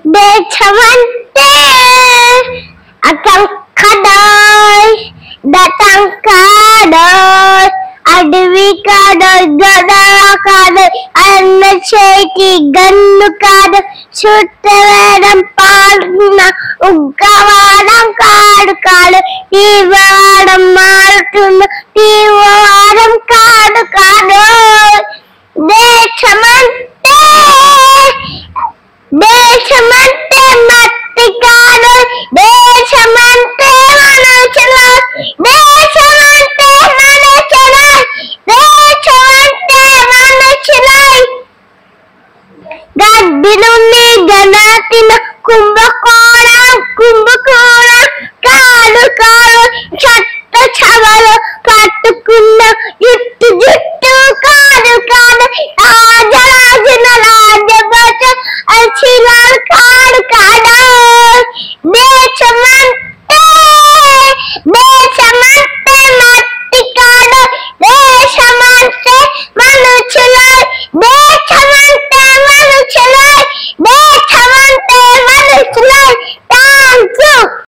Decamante akan kadai datang kadai అడవి కాదోయ్ గదల కాదోయ్ అన్న చేతి గన్ను కాదోయ్ చుట్టవేడం పాల్గొన్న ఉగ్గవాడం కాడు కాడు తీవ్రవాడం మారుతున్న తీవ్రవాడం కాడు కాదోయ్ దేశమంటే మట్టి కాదోయ్ దేశమంటే మనుషులు దేశమంటే గడ్డిలుండి గణతిన కుంభకోణం